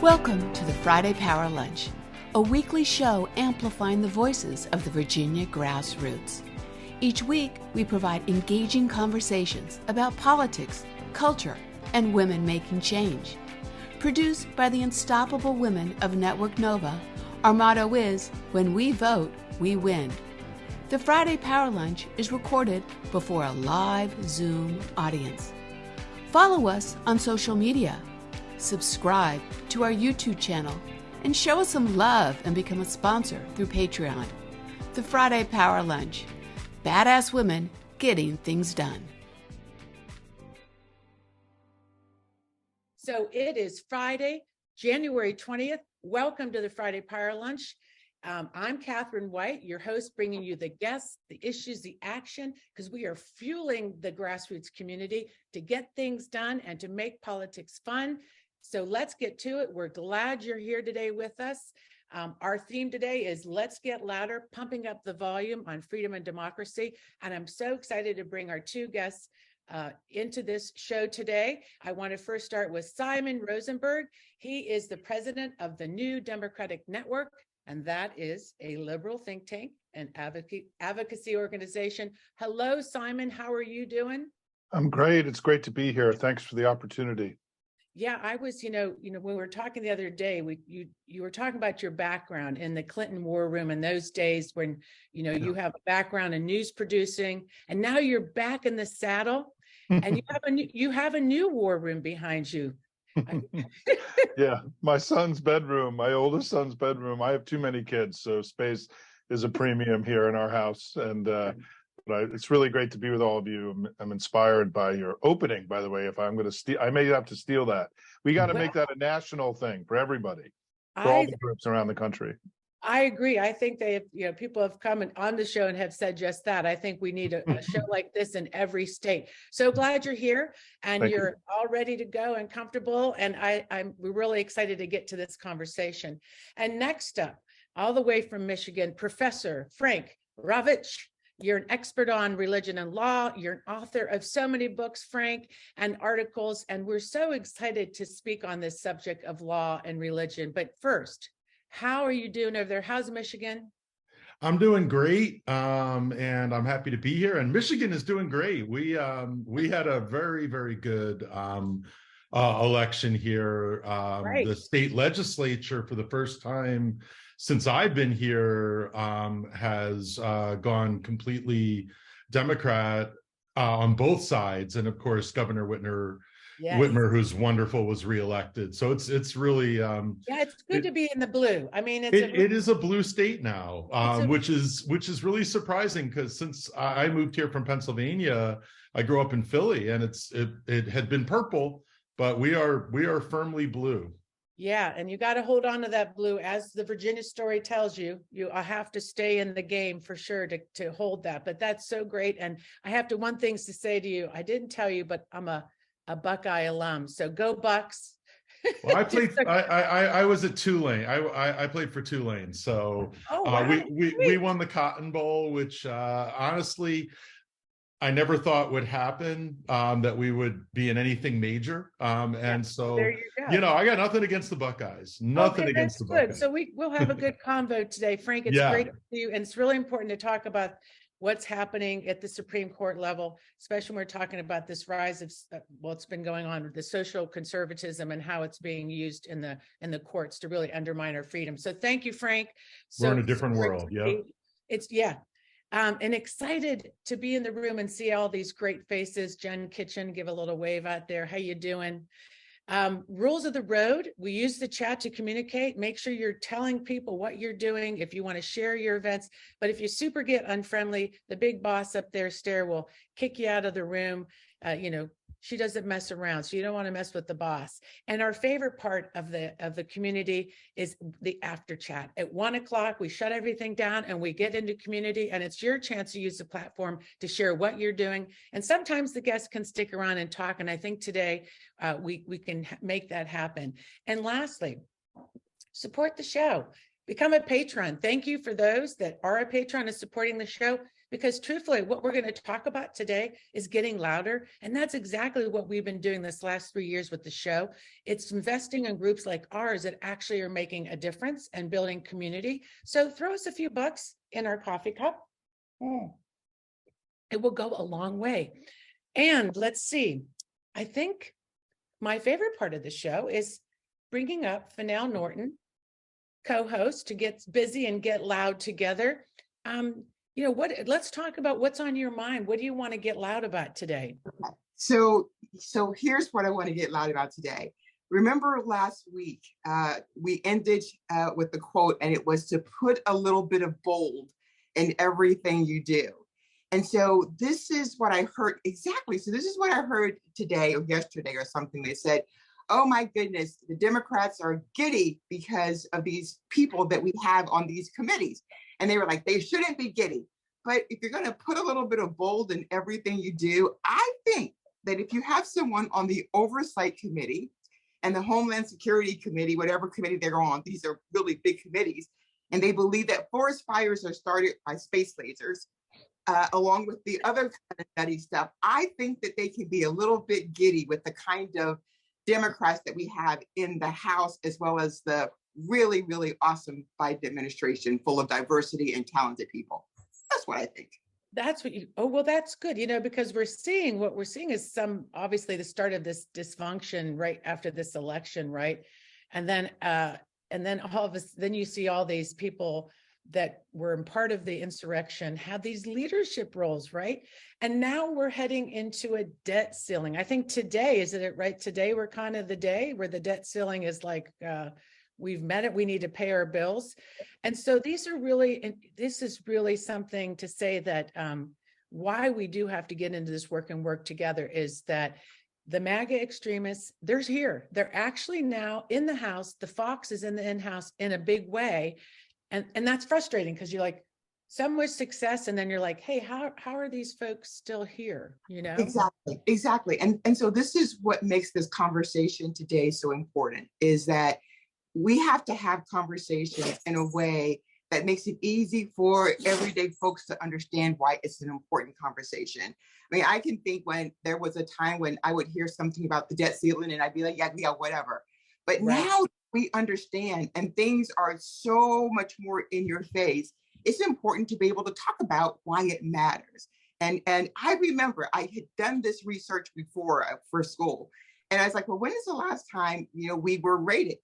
Welcome to the Friday Power Lunch, a weekly show amplifying the voices of the Virginia grassroots. Each week, we provide engaging conversations about politics, culture, and women making change. Produced by the unstoppable women of Network Nova, our motto is, when we vote, we win. The Friday Power Lunch is recorded before a live Zoom audience. Follow us on social media. Subscribe to our YouTube channel and show us some love and become a sponsor through Patreon. The Friday Power Lunch. Badass women getting things done. So it is Friday, January 20th. Welcome to the Friday Power Lunch. I'm Catherine White, your host, bringing you the guests, the issues, the action, because we are fueling the grassroots community to get things done and to make politics fun. So let's get to it. We're glad you're here today with us. Our theme today is Let's Get Louder, pumping up the volume on freedom and democracy. And I'm so excited to bring our two guests into this show today. I want to first start with Simon Rosenberg. He is the president of the New Democratic Network, and that is a liberal think tank and advocacy organization. Hello, Simon. How are you doing? I'm great. It's great to be here. Thanks for the opportunity. Yeah, I was, when we were talking the other day, you were talking about your background in the Clinton war room in those days when, you have a background in news producing, and now you're back in the saddle, and you have a new war room behind you. Yeah, my oldest son's bedroom. I have too many kids, so space is a premium here in our house, and but it's really great to be with all of you. I'm inspired by your opening, by the way. If I'm going to steal, I may have to steal that. We got to make that a national thing for everybody, for all the groups around the country. I agree. I think people have come on the show and have said just that. I think we need a show like this in every state. So glad you're here and you're all ready to go and comfortable. And we're really excited to get to this conversation. And next up, all the way from Michigan, Professor Frank Ravitch. You're an expert on religion and law. You're an author of so many books, Frank, and articles. And we're so excited to speak on this subject of law and religion. But first, how are you doing over there? How's Michigan? I'm doing great, and I'm happy to be here. And Michigan is doing great. We had a very, very good election here. The state legislature, for the first time since I've been here, has gone completely Democrat on both sides, and of course, Governor Whitmer, who's wonderful, was reelected. So it's really it's good to be in the blue. I mean, it is a blue state now, which is really surprising, because since I moved here from Pennsylvania, I grew up in Philly, and it had been purple, but we are firmly blue. Yeah, and you got to hold on to that blue. As the Virginia story tells you, have to stay in the game for sure to hold that. But that's so great. And I have one thing to say to you. I didn't tell you, but I'm a Buckeye alum. So go Bucks. Well, I played. I was at Tulane. I played for Tulane. So we won the Cotton Bowl, which honestly, I never thought would happen, that we would be in anything major. And so, there you go. I got nothing against the Buckeyes. Nothing against the Buckeyes. So we'll have a good convo today. Frank, it's great to see you. And it's really important to talk about what's happening at the Supreme Court level, especially when we're talking about this rise of, it's been going on with the social conservatism and how it's being used in the courts to really undermine our freedom. So thank you, Frank. We're in a different world. And excited to be in the room and see all these great faces. Jen Kitchen, give a little wave out there. How you doing? Rules of the road. We use the chat to communicate. Make sure you're telling people what you're doing if you want to share your events. But if you super get unfriendly, the big boss up there, Stare, will kick you out of the room. She doesn't mess around, so you don't want to mess with the boss. And our favorite part of the community is the after chat. At 1 o'clock, we shut everything down and we get into community, and it's your chance to use the platform to share what you're doing. And sometimes the guests can stick around and talk, and I think today we can make that happen. And lastly, support the show. Become a patron. Thank you for those that are a patron and supporting the show. because truthfully, what we're going to talk about today is getting louder. And that's exactly what we've been doing this last 3 years with the show. It's investing in groups like ours that actually are making a difference and building community. So throw us a few bucks in our coffee cup. It will go a long way. And let's see, I think my favorite part of the show is bringing up Fennell Norton, co-host, to get busy and get loud together. Let's talk about what's on your mind. What do you want to get loud about today? So here's what I want to get loud about today. Remember last week, we ended with the quote, and it was to put a little bit of bold in everything you do. And so this is what I heard exactly. So this is what I heard today or yesterday or something. They said, oh my goodness, the Democrats are giddy because of these people that we have on these committees. And they were like, they shouldn't be giddy. But if you're going to put a little bit of bold in everything you do, I think that if you have someone on the Oversight Committee and the Homeland Security Committee, whatever committee they're on, these are really big committees, and they believe that forest fires are started by space lasers, along with the other kind of nutty stuff, I think that they can be a little bit giddy with the kind of Democrats that we have in the House, as well as the really, really awesome Biden administration full of diversity and talented people. That's what I think. That's what you, oh, well, that's good, because what we're seeing is obviously the start of this dysfunction right after this election, right? And then then you see all these people that were part of the insurrection have these leadership roles, right? And now we're heading into a debt ceiling. I think today, isn't it right? Today, we're kind of the day where the debt ceiling is like, we've met it, we need to pay our bills. And so this is really something to say that why we do have to get into this work and work together is that the MAGA extremists, they're here. They're actually now in the House. The Fox is in the in-house in a big way. And that's frustrating because you're like, some with success, and then you're like, hey, how are these folks still here? Exactly. And so this is what makes this conversation today so important, is that we have to have conversations in a way that makes it easy for everyday folks to understand why it's an important conversation. I mean, I can think when there was a time when I would hear something about the debt ceiling and I'd be like, yeah, whatever. But right now we understand, and things are so much more in your face. It's important to be able to talk about why it matters. And I remember I had done this research before for school. And I was like, well, when is the last time, we were rated?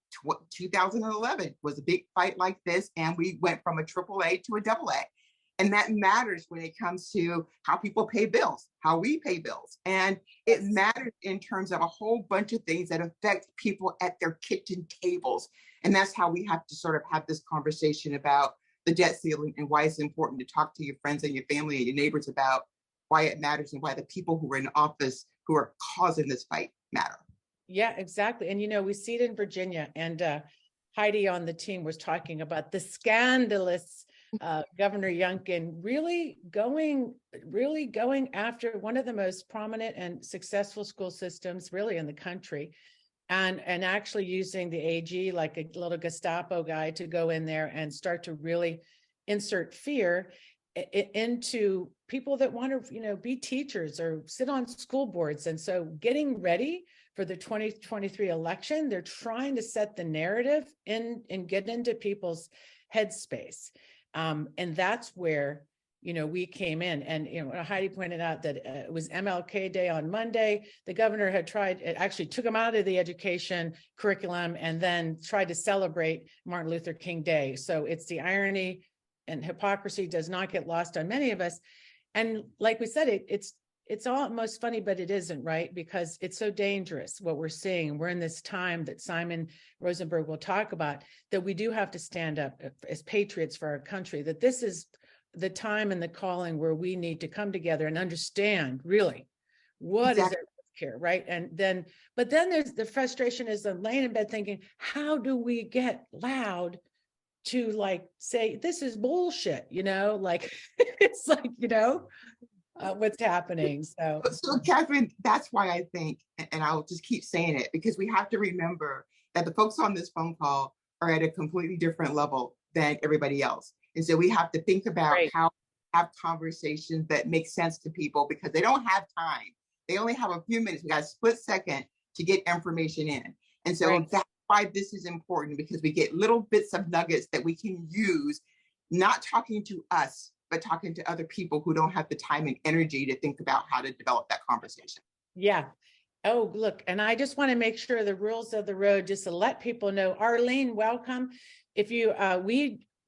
2011 was a big fight like this. And we went from a AAA to a AA. And that matters when it comes to how people pay bills, how we pay bills. And it matters in terms of a whole bunch of things that affect people at their kitchen tables. And that's how we have to sort of have this conversation about the debt ceiling and why it's important to talk to your friends and your family and your neighbors about why it matters and why the people who are in office who are causing this fight matter. Yeah, exactly. And, we see it in Virginia, and Heidi on the team was talking about the scandalous Governor Youngkin really going after one of the most prominent and successful school systems really in the country, and actually using the AG like a little Gestapo guy to go in there and start to really insert fear into people that want to, be teachers or sit on school boards. And so getting ready for the 2023 election, they're trying to set the narrative and get into people's headspace. And that's where, we came in. And, Heidi pointed out that it was MLK Day on Monday. The governor had actually took him out of the education curriculum and then tried to celebrate Martin Luther King Day. So it's the irony and hypocrisy does not get lost on many of us. And like we said, it's almost funny, but it isn't, right? Because it's so dangerous what we're seeing. We're in this time that Simon Rosenberg will talk about, that we do have to stand up as patriots for our country, that this is the time and the calling where we need to come together and understand really what is it here, right? But then there's the frustration is I'm laying in bed thinking, how do we get loud to say, this is bullshit, it's what's happening. So Catherine, that's why I think, and I'll just keep saying it, because we have to remember that the folks on this phone call are at a completely different level than everybody else. And so we have to think about how have conversations that make sense to people because they don't have time. They only have a few minutes. We got a split second to get information in. And so that's why this is important, because we get little bits of nuggets that we can use, not talking to us, but talking to other people who don't have the time and energy to think about how to develop that conversation. Yeah. Oh, look, and I just want to make sure the rules of the road, just to let people know. Arlene, welcome. If you,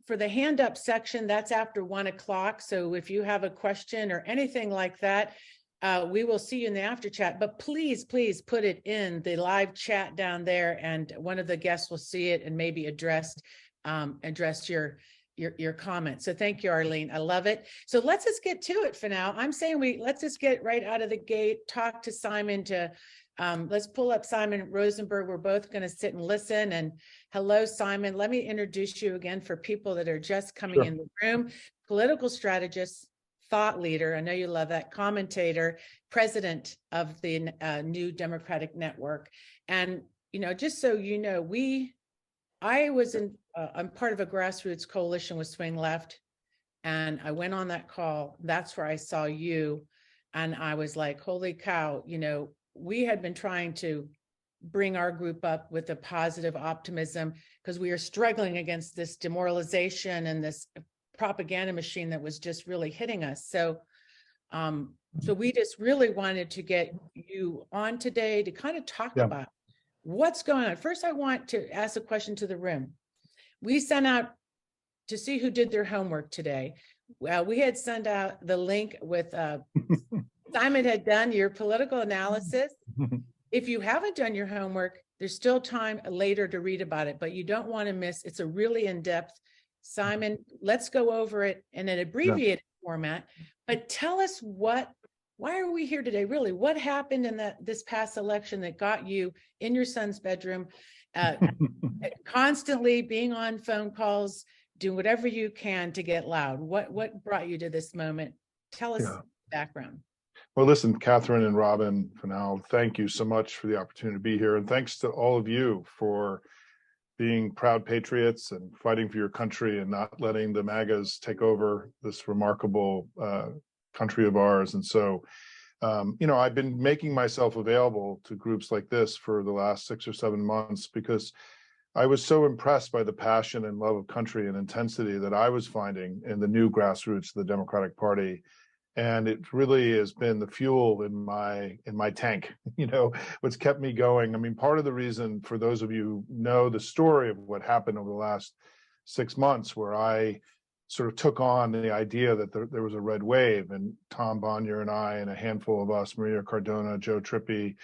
for the hand up section, that's after 1 o'clock. So if you have a question or anything like that, we will see you in the after chat, but please put it in the live chat down there, and one of the guests will see it and maybe address your comment. So thank you, Arlene. I love it. So let's just get to it for now. I'm saying let's just get right out of the gate, talk to Simon let's pull up Simon Rosenberg. We're both going to sit and listen. And hello, Simon. Let me introduce you again for people that are just coming in the room. Political strategist, thought leader. I know you love that. Commentator, president of the New Democratic Network. And, just so you know, I'm part of a grassroots coalition with Swing Left. And I went on that call. That's where I saw you. And I was like, holy cow, we had been trying to bring our group up with a positive optimism because we are struggling against this demoralization and this propaganda machine that was just really hitting us. So we just really wanted to get you on today to kind of talk about what's going on. First, I want to ask a question to the room. We sent out to see who did their homework today. We had sent out the link with Simon had done your political analysis. If you haven't done your homework, there's still time later to read about it, but you don't want to miss. It's a really in-depth. Simon, let's go over it in an abbreviated format, but tell us why are we here today? Really, what happened in this past election that got you in your son's bedroom, constantly being on phone calls, doing whatever you can to get loud? What brought you to this moment? Tell us the background. Well, listen, Catherine and Robin, for now, thank you so much for the opportunity to be here. And thanks to all of you for being proud patriots and fighting for your country and not letting the MAGAs take over this remarkable country of ours. And so, I've been making myself available to groups like this for the last 6 or 7 months because I was so impressed by the passion and love of country and intensity that I was finding in the new grassroots of the Democratic Party. And it really has been the fuel in my tank, what's kept me going. I mean, part of the reason, for those of you who know the story of what happened over the last 6 months, where I sort of took on the idea that there was a red wave, and Tom Bonnier and I and a handful of us, Maria Cardona, Joe Trippi,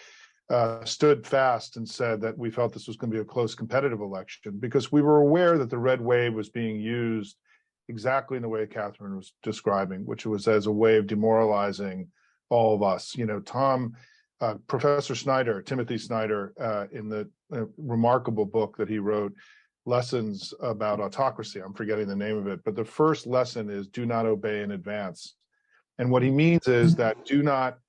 stood fast and said that we felt this was going to be a close competitive election because we were aware that the red wave was being used exactly in the way Catherine was describing, which was as a way of demoralizing all of us. Professor Snyder, Timothy Snyder, in the remarkable book that he wrote, Lessons About Autocracy, I'm forgetting the name of it, but the first lesson is do not obey in advance. And what he means is that do not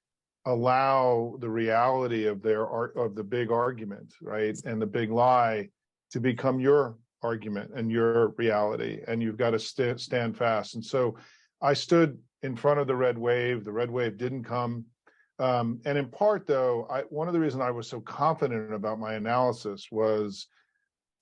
allow the reality of the big argument, right, and the big lie to become your argument and your reality, and you've got to stand fast. And so I stood in front of the red wave. The red wave didn't come. And in part, though, one of the reasons I was so confident about my analysis was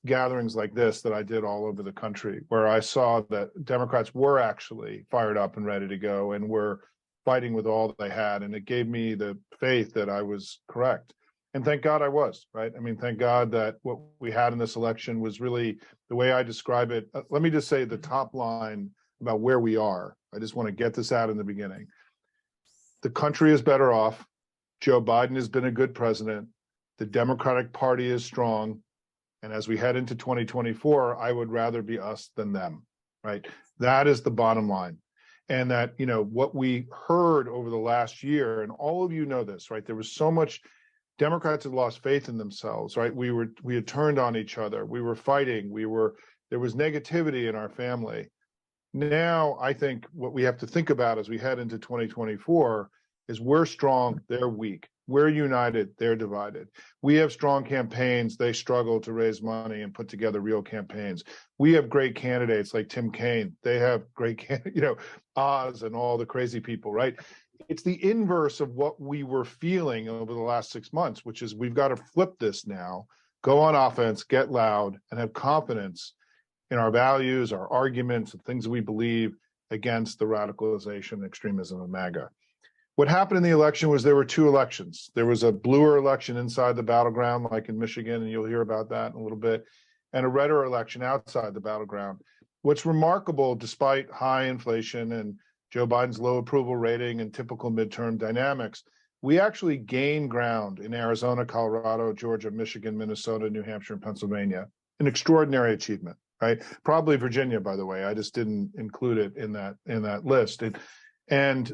gatherings like this that I did all over the country, where I saw that Democrats were actually fired up and ready to go and were fighting with all that they had. And it gave me the faith that I was correct. And thank God I was, right? I mean, thank God that what we had in this election was really the way I describe it. Let me just say the top line about where we are. I just want to get this out in the beginning. The country is better off. Joe Biden has been a good president. The Democratic Party is strong. And as we head into 2024, I would rather be us than them, right? That is the bottom line. And that, what we heard over the last year, and all of you know this, right? There was so much. Democrats had lost faith in themselves, right? We had turned on each other. We were fighting. There was negativity in our family. Now, I think what we have to think about as we head into 2024 is we're strong, they're weak. We're united, they're divided. We have strong campaigns, they struggle to raise money and put together real campaigns. We have great candidates like Tim Kaine. They have great, Oz and all the crazy people, right? It's the inverse of what we were feeling over the last 6 months, which is we've got to flip this now, go on offense, get loud, and have confidence in our values, our arguments, and things we believe against the radicalization and extremism of MAGA. What happened in the election was there were two elections. There was a bluer election inside the battleground, like in Michigan, and you'll hear about that in a little bit, and a redder election outside the battleground. What's remarkable, despite high inflation and Joe Biden's low approval rating and typical midterm dynamics, we actually gained ground in Arizona, Colorado, Georgia, Michigan, Minnesota, New Hampshire, and Pennsylvania. An extraordinary achievement, right? Probably Virginia, by the way. I just didn't include it in that list. And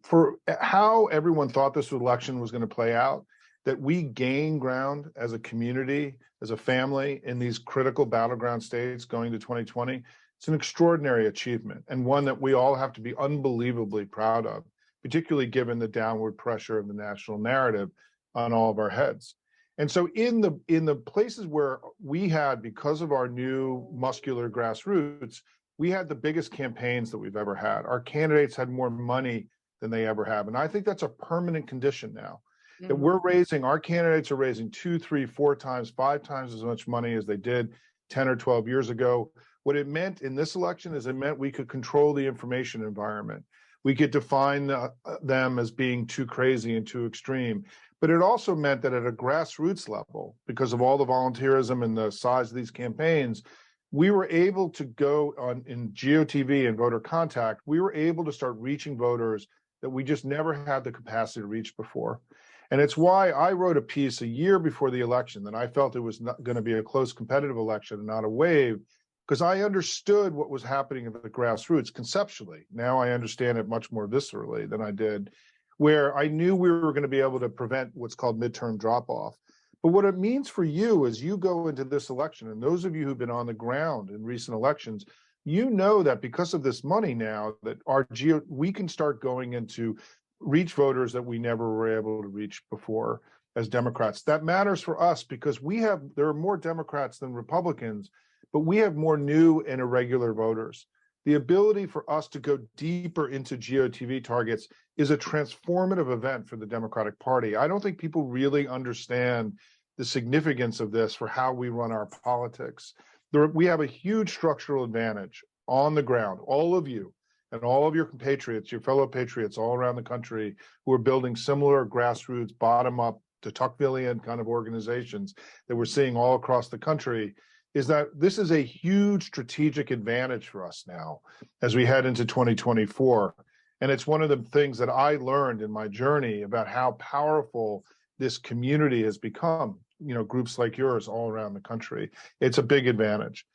for how everyone thought this election was going to play out, that we gain ground as a community, as a family in these critical battleground states going to 2020, it's an extraordinary achievement and one that we all have to be unbelievably proud of, particularly given the downward pressure of the national narrative on all of our heads. And so in the places where we had, because of our new muscular grassroots, we had the biggest campaigns that we've ever had. Our candidates had more money than they ever have. And I think that's a permanent condition now, that our candidates are raising 2, 3, 4 times, 5 times as much money as they did 10 or 12 years ago. What it meant in this election is it meant we could control the information environment. We could define them as being too crazy and too extreme. But it also meant that at a grassroots level, because of all the volunteerism and the size of these campaigns, we were able to go on in GOTV and voter contact, we were able to start reaching voters that we just never had the capacity to reach before. And it's why I wrote a piece a year before the election that I felt it was not going to be a close competitive election and not a wave, because I understood what was happening at the grassroots conceptually. Now I understand it much more viscerally than I did, where I knew we were going to be able to prevent what's called midterm drop-off. But what it means for you as you go into this election, and those of you who've been on the ground in recent elections, you know that because of this money now, that we can start going into reach voters that we never were able to reach before as Democrats. That matters for us because there are more Democrats than Republicans, but we have more new and irregular voters. The ability for us to go deeper into GOTV targets is a transformative event for the Democratic Party. I don't think people really understand the significance of this for how we run our politics. We have a huge structural advantage on the ground, all of you and all of your compatriots, your fellow patriots all around the country who are building similar grassroots, bottom-up to Tocquevillian kind of organizations that we're seeing all across the country, is that this is a huge strategic advantage for us now as we head into 2024. And it's one of the things that I learned in my journey about how powerful this community has become, groups like yours all around the country. It's a big advantage.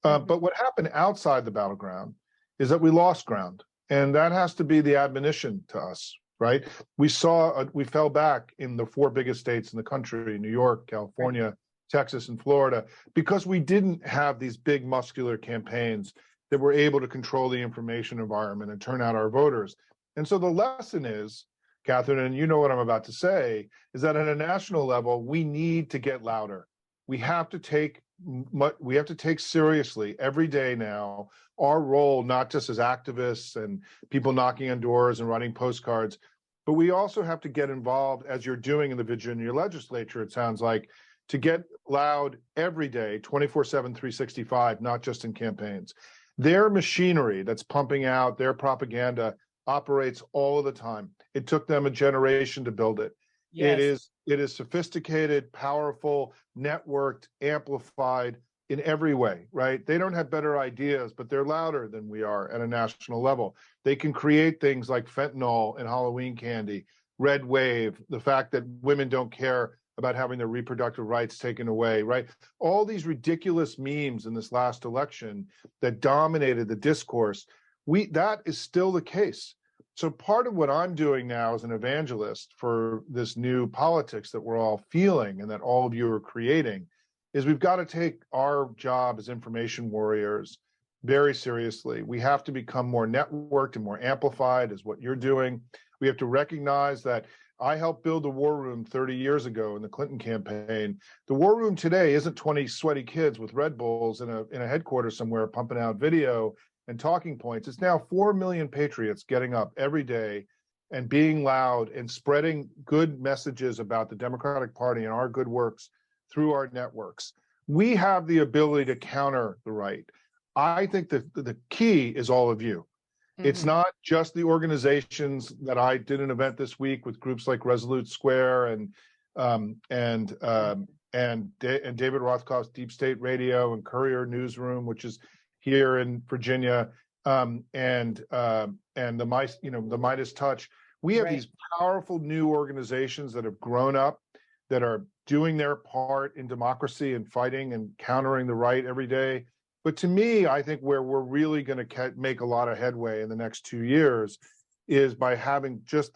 But what happened outside the battleground is that we lost ground. And that has to be the admonition to us, right? We fell back in the 4 biggest states in the country, New York, California, Texas, and Florida, because we didn't have these big muscular campaigns that were able to control the information environment and turn out our voters. And so the lesson is, Catherine, and you know what I'm about to say, is that at a national level, we need to get louder. We have to take seriously every day now our role, not just as activists and people knocking on doors and writing postcards, but we also have to get involved, as you're doing in the Virginia legislature, it sounds like, to get loud every day, 24/7, 365, not just in campaigns. Their machinery that's pumping out their propaganda operates all of the time. It took them a generation to build it. Yes. It is sophisticated, powerful, networked, amplified in every way, right? They don't have better ideas, but they're louder than we are at a national level. They can create things like fentanyl and Halloween candy, red wave, the fact that women don't care about having their reproductive rights taken away, right? All these ridiculous memes in this last election that dominated the discourse, that is still the case. So part of what I'm doing now as an evangelist for this new politics that we're all feeling and that all of you are creating is we've got to take our job as information warriors very seriously. We have to become more networked and more amplified as what you're doing. We have to recognize that I helped build the war room 30 years ago in the Clinton campaign. The war room today isn't 20 sweaty kids with Red Bulls in a headquarters somewhere pumping out video and talking points. It's now 4 million patriots getting up every day and being loud and spreading good messages about the Democratic Party and our good works through our networks. We have the ability to counter the right. I think that the key is all of you. It's not just the organizations that I did an event this week with groups like Resolute Square and David Rothkopf's Deep State Radio and Courier Newsroom, which is here in Virginia, and the Midas Touch. We have these powerful new organizations that have grown up, that are doing their part in democracy and fighting and countering the right every day. But to me, I think where we're really going to make a lot of headway in the next 2 years is by having just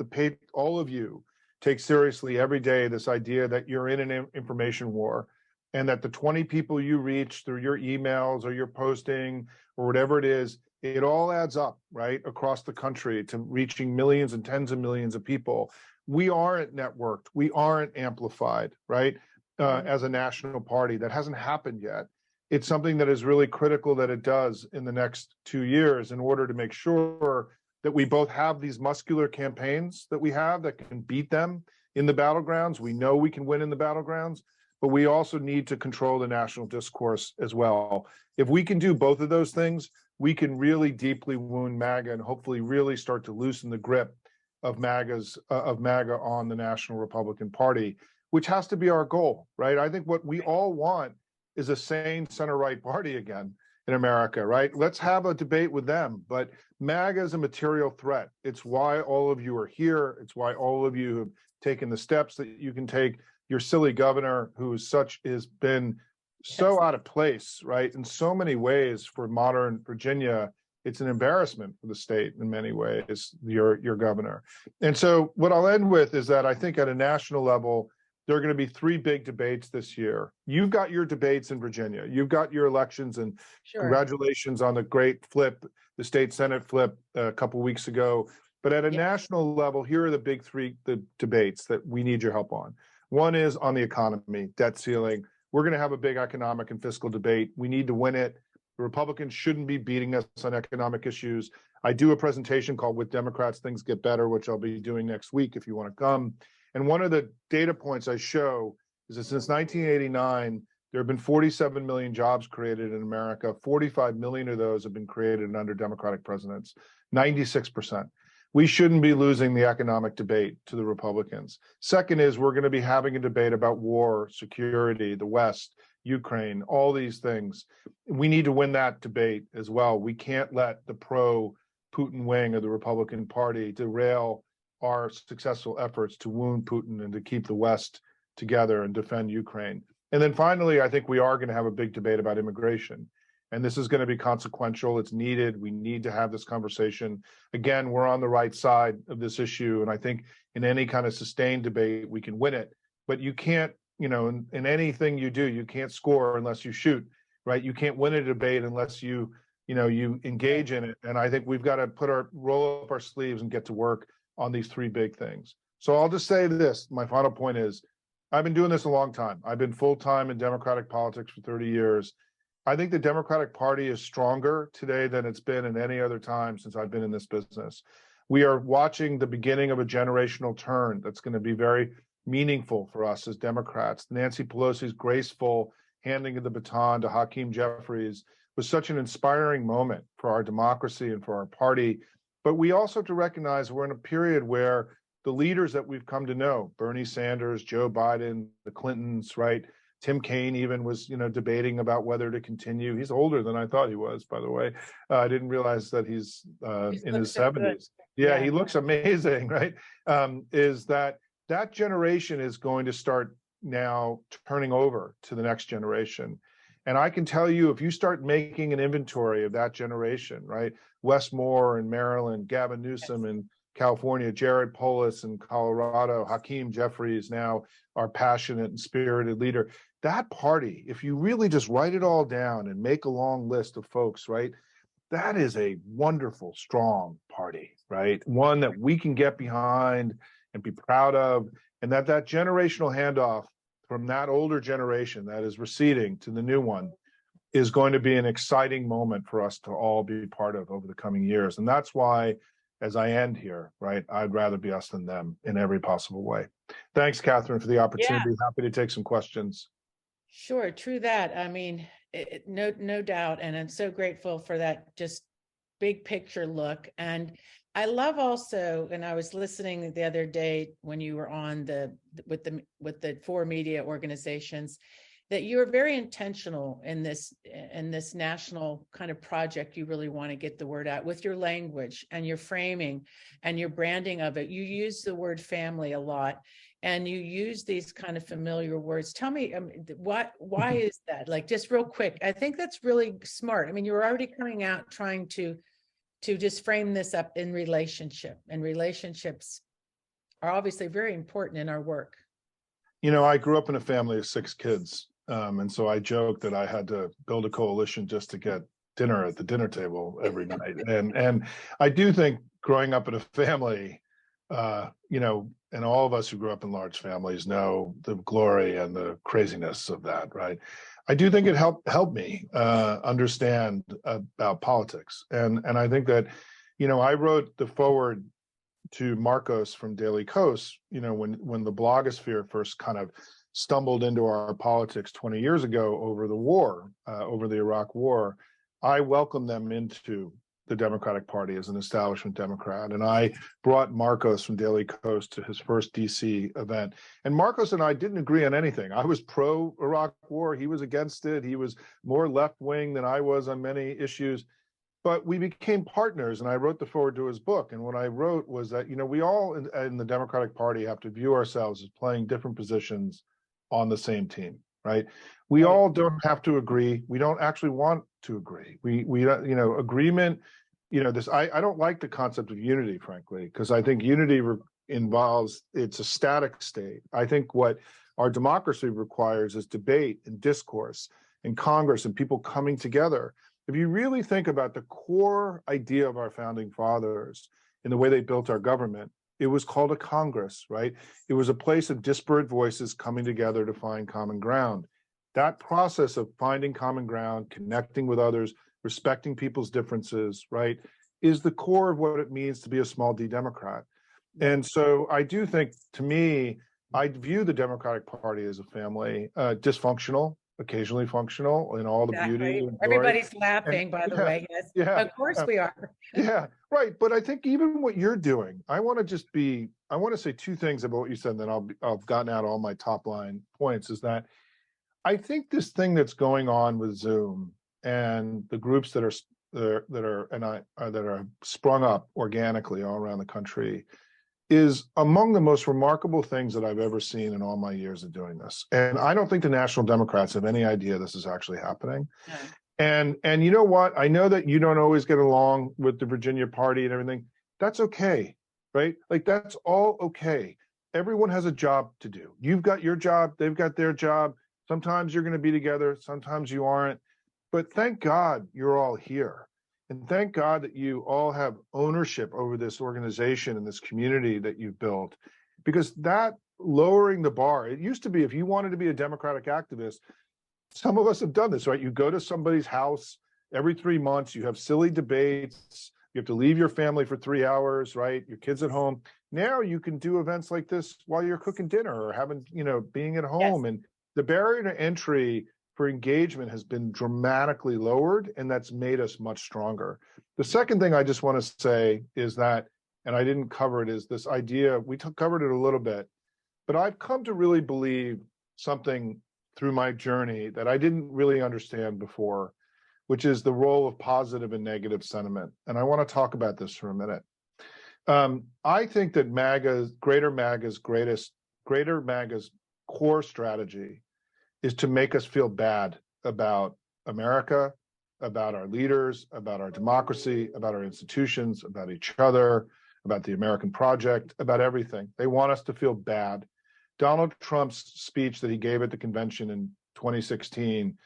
all of you take seriously every day this idea that you're in an information war, and that the 20 people you reach through your emails or your posting or whatever it is, it all adds up, right, across the country to reaching millions and tens of millions of people. We aren't networked. We aren't amplified, right, as a national party. That hasn't happened yet. It's something that is really critical that it does in the next 2 years in order to make sure that we both have these muscular campaigns that we have that can beat them in the battlegrounds. We know we can win in the battlegrounds, but we also need to control the national discourse as well. If we can do both of those things, we can really deeply wound MAGA and hopefully really start to loosen the grip of MAGA on the National Republican Party, which has to be our goal, right? I think what we all want is a sane center-right party again in America, right? Let's have a debate with them, but MAGA is a material threat. It's why all of you are here. It's why all of you have taken the steps that you can take. Your silly governor, who has been so out of place, right? In so many ways for modern Virginia, it's an embarrassment for the state in many ways, your governor. And so what I'll end with is that I think at a national level, there are going to be 3 big debates this year. You've got your debates in Virginia. You've got your elections, and congratulations on the great flip, the state Senate flip a couple weeks ago. But at a national level, here are the big 3 debates that we need your help on. One is on the economy, debt ceiling. We're going to have a big economic and fiscal debate. We need to win it. The Republicans shouldn't be beating us on economic issues. I do a presentation called With Democrats, Things Get Better, which I'll be doing next week if you want to come. And one of the data points I show is that since 1989, there have been 47 million jobs created in America. 45 million of those have been created under Democratic presidents, 96%. We shouldn't be losing the economic debate to the Republicans. Second is we're going to be having a debate about war, security, the West, Ukraine, all these things. We need to win that debate as well. We can't let the pro-Putin wing of the Republican Party derail our successful efforts to wound Putin and to keep the West together and defend Ukraine. And then finally, I think we are going to have a big debate about immigration. And this is going to be consequential. It's needed. We need to have this conversation. Again, we're on the right side of this issue. And I think in any kind of sustained debate, we can win it. But you can't, in anything you do, you can't score unless you shoot, right? You can't win a debate unless you engage in it. And I think we've got to roll up our sleeves and get to work on these 3 big things. So I'll just say this. My final point is, I've been doing this a long time. I've been full-time in Democratic politics for 30 years. I think the Democratic Party is stronger today than it's been in any other time since I've been in this business. We are watching the beginning of a generational turn that's going to be very meaningful for us as Democrats. Nancy Pelosi's graceful handing of the baton to Hakeem Jeffries was such an inspiring moment for our democracy and for our party. But we also have to recognize we're in a period where the leaders that we've come to know, Bernie Sanders, Joe Biden, the Clintons, right? Tim Kaine even was, debating about whether to continue. He's older than I thought he was, by the way. I didn't realize that he's in his 70s. Yeah, he looks amazing, right? Is that generation is going to start now turning over to the next generation. And I can tell you, if you start making an inventory of that generation, right? Wes Moore in Maryland, Gavin Newsom in California, Jared Polis in Colorado, Hakeem Jeffries, now our passionate and spirited leader. That party, if you really just write it all down and make a long list of folks, right? that is a wonderful, strong party, right? One that we can get behind and be proud of, and that generational handoff from that older generation that is receding to the new one is going to be an exciting moment for us to all be part of over the coming years. And that's why, as I end here, right, I'd rather be us than them in every possible way. Thanks, Catherine, for the opportunity. Yeah. Happy to take some questions. Sure, true that. I mean, no doubt. And I'm so grateful for that just big picture look. And I love also, and I was listening the other day when you were on with the 4 media organizations, that you are very intentional in this national kind of project. You really want to get the word out with your language and your framing and your branding of it. You use the word family a lot, and you use these kind of familiar words. Tell me, why is that? Like, just real quick. I think that's really smart. I mean, you're already coming out trying to just frame this up in relationship, and relationships are obviously very important in our work. You know, I grew up in a family of 6 kids. And so I joke that I had to build a coalition just to get dinner at the dinner table every night. And I do think growing up in a family, you know, and all of us who grew up in large families know the glory and the craziness of that, right? I do think it helped me understand about politics. And I think that, you know, I wrote the foreword to Marcos from Daily Kos, you know, when the blogosphere first kind of stumbled into our politics 20 years ago over the war, over the Iraq war, I welcomed them into the Democratic Party as an establishment Democrat. And I brought Marcos from Daily Kos to his first DC event. And Marcos and I didn't agree on anything. I was pro-Iraq war. He was against it. He was more left-wing than I was on many issues. But we became partners, and I wrote the foreword to his book. And what I wrote was that, you know, we all in the Democratic Party have to view ourselves as playing different positions on the same team, right? We all don't have to agree. We don't actually want to agree. We you know, agreement, you know, I don't like the concept of unity, frankly, because I think unity involves, it's a static state. I think what our democracy requires is debate and discourse and Congress and people coming together. If you really think about the core idea of our founding fathers in the way they built our government, it was called a Congress, right? It was a place of disparate voices coming together to find common ground. That process of finding common ground, connecting with others, respecting people's differences, right, is the core of what it means to be a small d Democrat. And so I do think, to me, I view the Democratic Party as a family, dysfunctional, occasionally functional in all the beauty. And everybody's laughing, by the way. Yes, yeah, of course we are. Yeah, right. But I think even what you're doing, I want to say 2 things about what you said, and then I've gotten out all my top line points, is that I think this thing that's going on with Zoom and the groups that are sprung up organically all around the country is among the most remarkable things that I've ever seen in all my years of doing this. And I don't think the National Democrats have any idea this is actually happening. No. And you know what? I know that you don't always get along with the Virginia party and everything. That's okay, right? Like, that's all okay. Everyone has a job to do. You've got your job, they've got their job. Sometimes you're going to be together, sometimes you aren't. But thank God you're all here. And thank God that you all have ownership over this organization and this community that you've built, because that lowering the bar, it used to be if you wanted to be a Democratic activist, some of us have done this, right? You go to somebody's house every 3 months, you have silly debates, you have to leave your family for 3 hours, right? Your kids at home. Now you can do events like this while you're cooking dinner or having, you know, being at home. Yes. And the barrier to entry for engagement has been dramatically lowered, and that's made us much stronger. The second thing I just want to say is that, and I didn't cover it, is this idea, we covered it a little bit, but I've come to really believe something through my journey that I didn't really understand before, which is the role of positive and negative sentiment. And I want to talk about this for a minute. I think that Greater MAGA's core strategy is to make us feel bad about America, about our leaders, about our democracy, about our institutions, about each other, about the American project, about everything. They want us to feel bad. Donald Trump's speech that he gave at the convention in 2016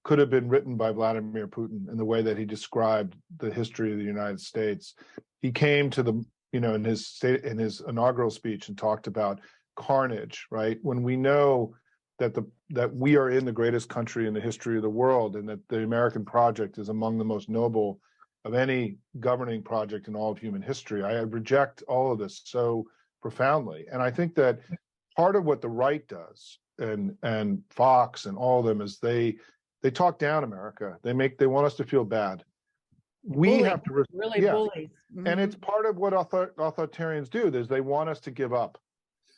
could have been written by Vladimir Putin in the way that he described the history of the United States. He came to the, in his inaugural speech and talked about carnage, right? When we know that we are in the greatest country in the history of the world, and that the American project is among the most noble of any governing project in all of human history. I reject all of this so profoundly. And I think that part of what the right does, and Fox and all of them, is they talk down America. They want us to feel bad. We have to really bullies. Mm-hmm. And it's part of what authoritarians do, is they want us to give up.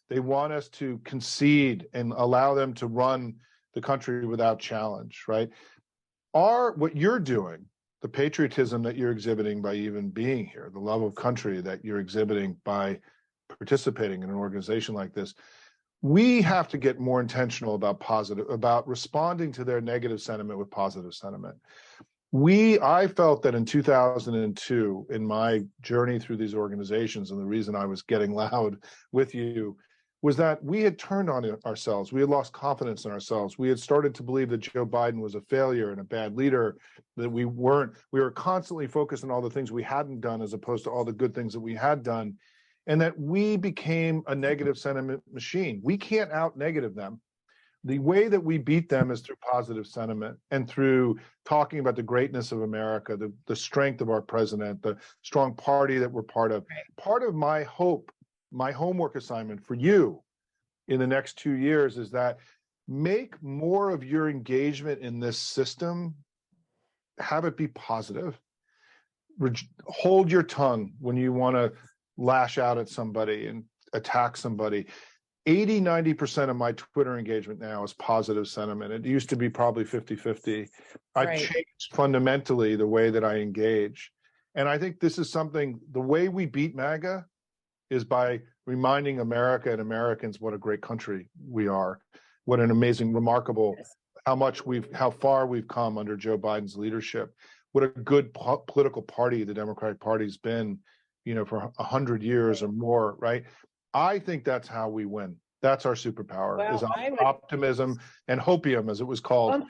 They want us to concede and allow them to run the country without challenge, right? What you're doing, the patriotism that you're exhibiting by even being here, the love of country that you're exhibiting by participating in an organization like this, we have to get more intentional about responding to their negative sentiment with positive sentiment. I felt that in 2002, in my journey through these organizations, and the reason I was getting loud with you, was that we had turned on ourselves. We had lost confidence in ourselves. We had started to believe that Joe Biden was a failure and a bad leader, that we were constantly focused on all the things we hadn't done as opposed to all the good things that we had done, and that we became a negative sentiment machine. We can't out-negative them. The way that we beat them is through positive sentiment and through talking about the greatness of America, the strength of our president, the strong party that we're part of. Part of my hope, my homework assignment for you in the next 2 years, is that make more of your engagement in this system, have it be positive. Hold your tongue when you want to lash out at somebody and attack somebody. 80-90% of my Twitter engagement now is positive sentiment. It used to be probably 50-50. I've changed fundamentally the way that I engage. And I think this is something, the way we beat MAGA is by reminding America and Americans what a great country we are, what an amazing, remarkable, how far we've come under Joe Biden's leadership, what a good political party the Democratic Party's been, for 100 years or more, right? I think that's how we win. That's our superpower, is optimism and hopium, as it was called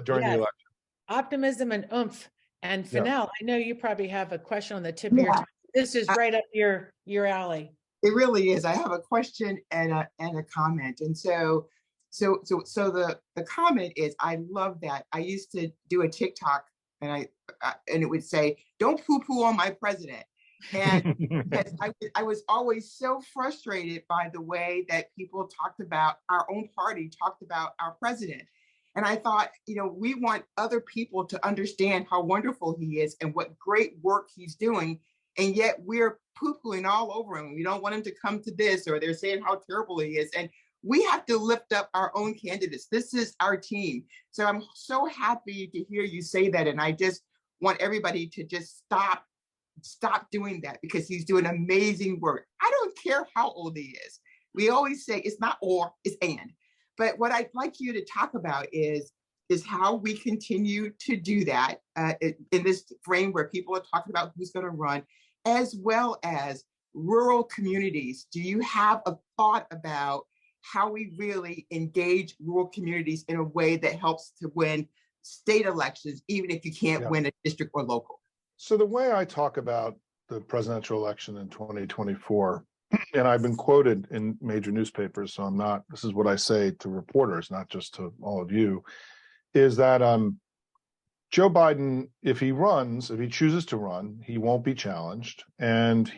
during the election. Optimism and oomph. And Fennell, I know you probably have a question on the tip of your tongue. This is right up your alley. It really is. I have a question and a comment. And so the comment is, I love that. I used to do a TikTok, and it would say, "Don't poo-poo on my president." And because I was always so frustrated by the way that people talked about our own party, talked about our president. And I thought, we want other people to understand how wonderful he is and what great work he's doing. And yet we're poo-pooing all over him. We don't want him to come to this, or they're saying how terrible he is. And we have to lift up our own candidates. This is our team. So I'm so happy to hear you say that. And I just want everybody to just stop doing that, because he's doing amazing work. I don't care how old he is. We always say it's not or, it's and. But what I'd like you to talk about is how we continue to do that in this frame where people are talking about who's going to run, as well as rural communities. Do you have a thought about how we really engage rural communities in a way that helps to win state elections, even if you can't win a district or local? So the way I talk about the presidential election in 2024, and I've been quoted in major newspapers, so this is what I say to reporters, not just to all of you, is that Joe Biden, if he chooses to run, he won't be challenged, and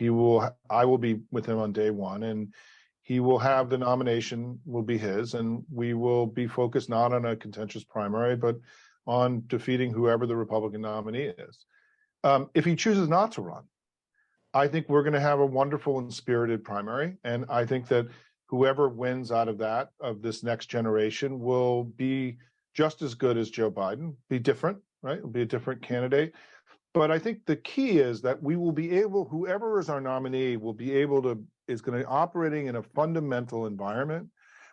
I will be with him on day one, and he will have the nomination will be his, and we will be focused not on a contentious primary, but on defeating whoever the Republican nominee is. If he chooses not to run, I think we're going to have a wonderful and spirited primary. And I think that whoever wins out of this next generation, will be just as good as Joe Biden, be different, right? It'll be a different candidate. But I think the key is that we will be able, whoever is our nominee is going to be operating in a fundamental environment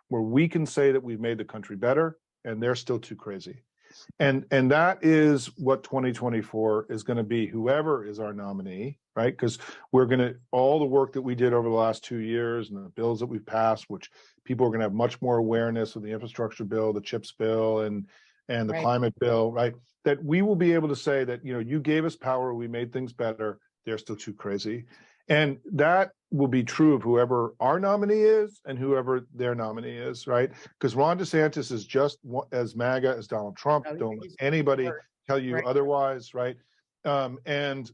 where we can say that we've made the country better, and they're still too crazy. And that is what 2024 is going to be, whoever is our nominee, right? Because all the work that we did over the last 2 years and the bills that we've passed, which people are going to have much more awareness of, the infrastructure bill, the CHIPS bill, and and the climate bill, right? That we will be able to say that, you gave us power, we made things better, they're still too crazy. And that will be true of whoever our nominee is and whoever their nominee is, right? Because Ron DeSantis is just as MAGA as Donald Trump. Don't let anybody tell you otherwise, right? And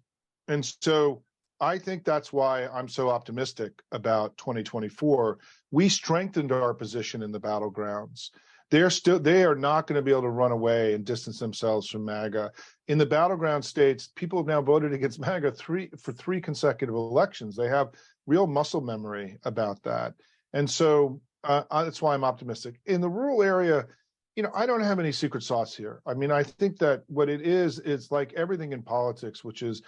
so I think that's why I'm so optimistic about 2024. We strengthened our position in the battlegrounds. They are not going to be able to run away and distance themselves from MAGA. In the battleground states, people have now voted against MAGA for three consecutive elections. They have real muscle memory about that. And so that's why I'm optimistic. In the rural area, I don't have any secret sauce here. I mean, I think that what it is like everything in politics, which is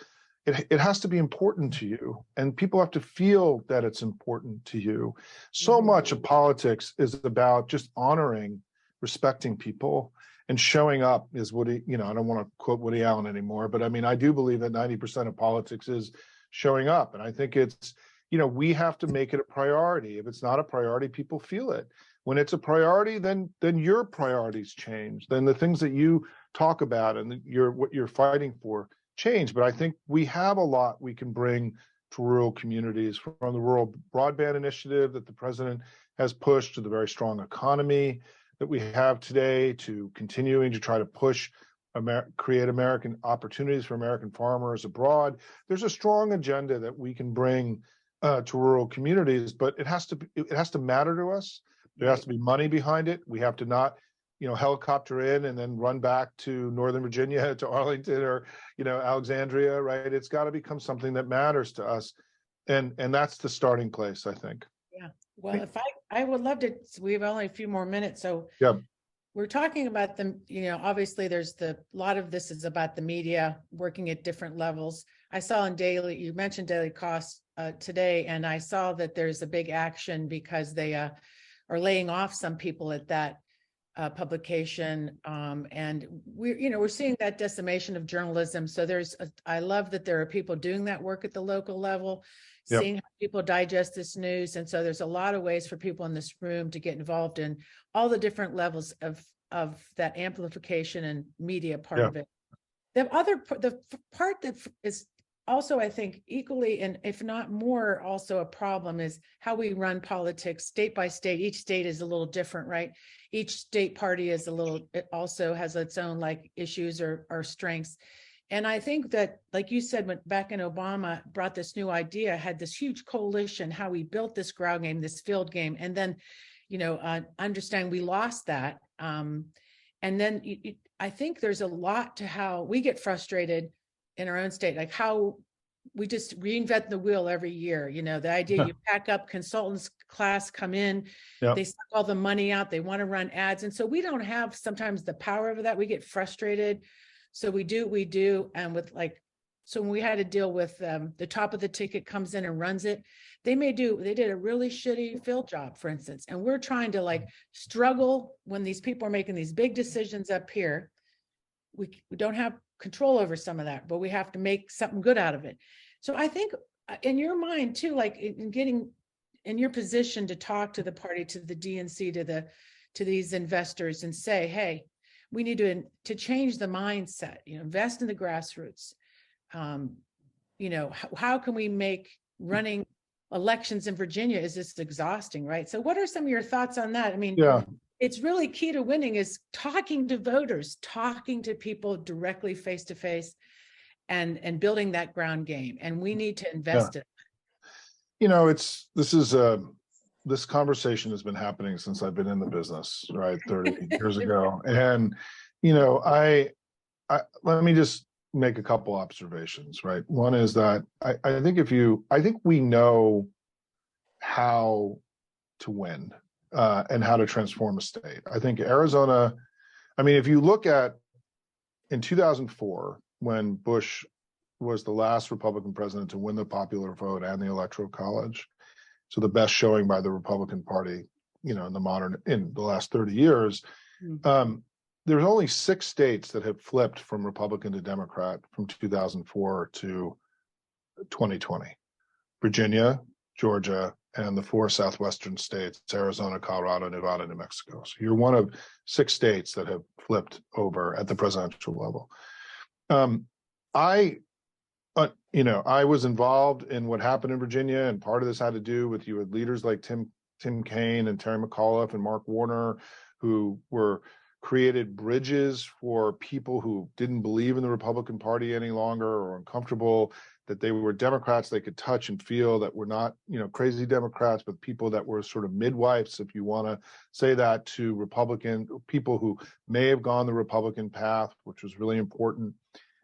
it has to be important to you, and people have to feel that it's important to you. So much of politics is about just honoring, respecting people, and showing up is Woody, I don't want to quote Woody Allen anymore, but I mean, I do believe that 90% of politics is showing up. And I think it's, we have to make it a priority. If it's not a priority, people feel it. When it's a priority, then your priorities change. Then the things that you talk about and what you're fighting for change. But I think we have a lot we can bring to rural communities, from the rural broadband initiative that the president has pushed, to the very strong economy that we have today, to continuing to try to push create American opportunities for American farmers abroad. There's a strong agenda that we can bring to rural communities, but it has to matter to us. There has to be money behind it. We have to not, helicopter in and then run back to Northern Virginia, to Arlington, or, Alexandria, right? It's got to become something that matters to us. And that's the starting place, I think. Yeah. Well, if I would love to, we have only a few more minutes. So yeah, we're talking about the, obviously there's a lot of this is about the media working at different levels. I saw you mentioned daily costs today, and I saw that there's a big action because they are laying off some people at that publication, and we're seeing that decimation of journalism. So I love that there are people doing that work at the local level, seeing how people digest this news. And so there's a lot of ways for people in this room to get involved in all the different levels of that amplification and media part of it. The part that is also, I think, equally, and if not more, also a problem is how we run politics state by state. Each state is a little different, right? Each state party is it also has its own issues or strengths. And I think that, like you said, when back in Obama brought this new idea, had this huge coalition, how we built this ground game, this field game, and then, understand we lost that. And then I think there's a lot to how we get frustrated in our own state, like how we just reinvent the wheel every year. The idea you pack up, consultants class come in, they suck all the money out, they want to run ads. And so we don't have sometimes the power over that. We get frustrated. So we do. And so when we had to deal with the top of the ticket comes in and runs it, they did a really shitty field job, for instance. And we're trying to struggle when these people are making these big decisions up here. We don't have control over some of that, but we have to make something good out of it. So I think in your mind too, in getting in your position to talk to the party, to the DNC, to these investors and say, hey, we need to change the mindset, invest in the grassroots. How can we make running elections in Virginia is just exhausting, right? So what are some of your thoughts on that? I mean, it's really key to winning is talking to voters, talking to people directly face to face, and building that ground game. And we need to invest in it. This conversation has been happening since I've been in the business, right, 30 years ago. And, let me just make a couple observations, right? One is that I think we know how to win and how to transform a state. I think Arizona, if you look at in 2004, when Bush was the last Republican president to win the popular vote and the Electoral College, so the best showing by the Republican Party, in the last 30 years, there's only 6 states that have flipped from Republican to Democrat from 2004 to 2020: Virginia, Georgia, and the 4 southwestern states: Arizona, Colorado, Nevada, New Mexico. So you're one of 6 states that have flipped over at the presidential level. I was involved in what happened in Virginia, and part of this had to do with you had leaders like Tim Kaine and Terry McAuliffe and Mark Warner, who created bridges for people who didn't believe in the Republican Party any longer or uncomfortable that they were Democrats they could touch and feel, that were not, crazy Democrats, but people that were sort of midwives, if you want to say that, to Republican people who may have gone the Republican path, which was really important.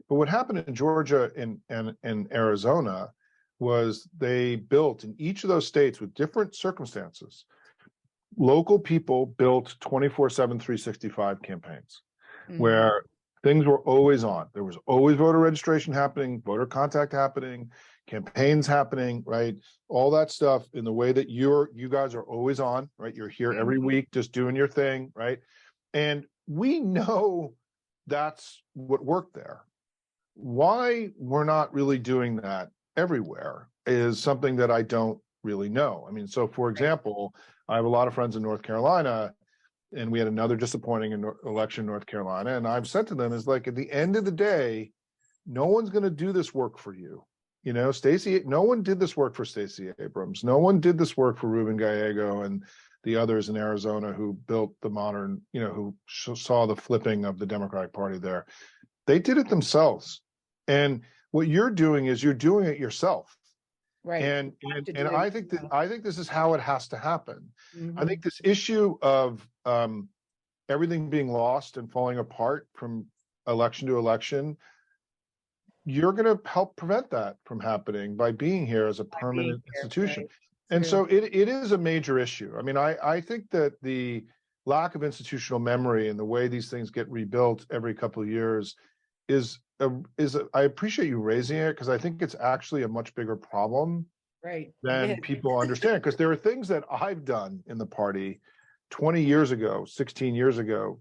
But what happened in Georgia and Arizona was they built in each of those states with different circumstances. Local people built 24/7, 365 campaigns where things were always on. There was always voter registration happening, voter contact happening, campaigns happening, right? All that stuff in the way that you guys are always on, right? You're here every week just doing your thing, right? And we know that's what worked there. Why we're not really doing that everywhere is something that I don't really know. I mean, so for example, I have a lot of friends in North Carolina, and we had another disappointing election in North Carolina. And I've said to them, is like, at the end of the day, no one's going to do this work for you. No one did this work for Stacey Abrams. No one did this work for Ruben Gallego and the others in Arizona who built the modern, who saw the flipping of the Democratic Party there. They did it themselves. And what you're doing is you're doing it yourself. Right. And I think this is how it has to happen. I think this issue of everything being lost and falling apart from election to election, you're going to help prevent that from happening by being here as a permanent institution. Right. And so it is a major issue. I mean, I think that the lack of institutional memory and the way these things get rebuilt every couple of years is I appreciate you raising it, because I think it's actually a much bigger problem than people understand. Because there are things that I've done in the party 20 years ago, 16 years ago.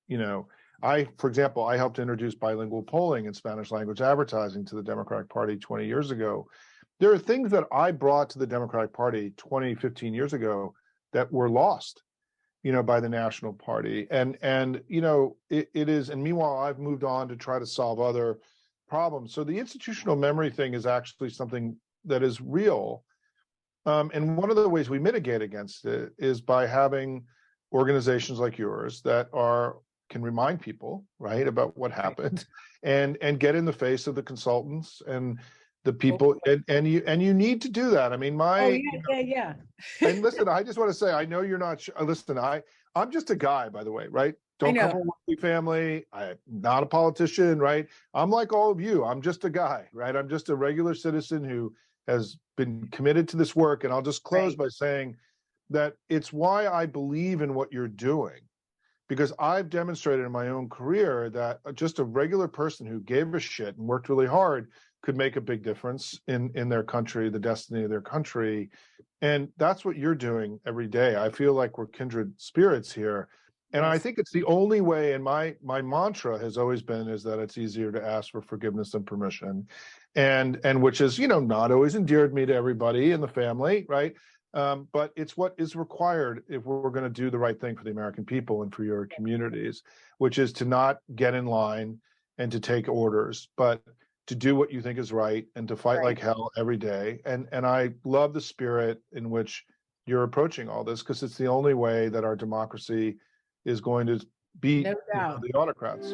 For example, I helped introduce bilingual polling and Spanish language advertising to the Democratic Party 20 years ago. There are things that I brought to the Democratic Party 20, 15 years ago that were lost, by the National Party. And it is, and meanwhile, I've moved on to try to solve other problems. So the institutional memory thing is actually something that is real. And one of the ways we mitigate against it is by having organizations like yours that can remind people, right, about what happened, and get in the face of the consultants and the people, and you need to do that. I mean, and listen, I just want to say, I know you're not. Listen, I'm just a guy, by the way, right? Don't come from a wealthy family. I'm not a politician, right? I'm like all of you. I'm just a guy, right? I'm just a regular citizen who has been committed to this work. And I'll just close by saying that it's why I believe in what you're doing, because I've demonstrated in my own career that just a regular person who gave a shit and worked really hard could make a big difference in their country, the destiny of their country. And that's what you're doing every day. I feel like we're kindred spirits here. And I think it's the only way, and my mantra has always been, is that it's easier to ask for forgiveness than permission. And which is, not always endeared me to everybody in the family, right? But it's what is required if we're going to do the right thing for the American people and for your communities, which is to not get in line and to take orders, but to do what you think is right and to fight like hell every day. And I love the spirit in which you're approaching all this, because it's the only way that our democracy is going to beat the autocrats.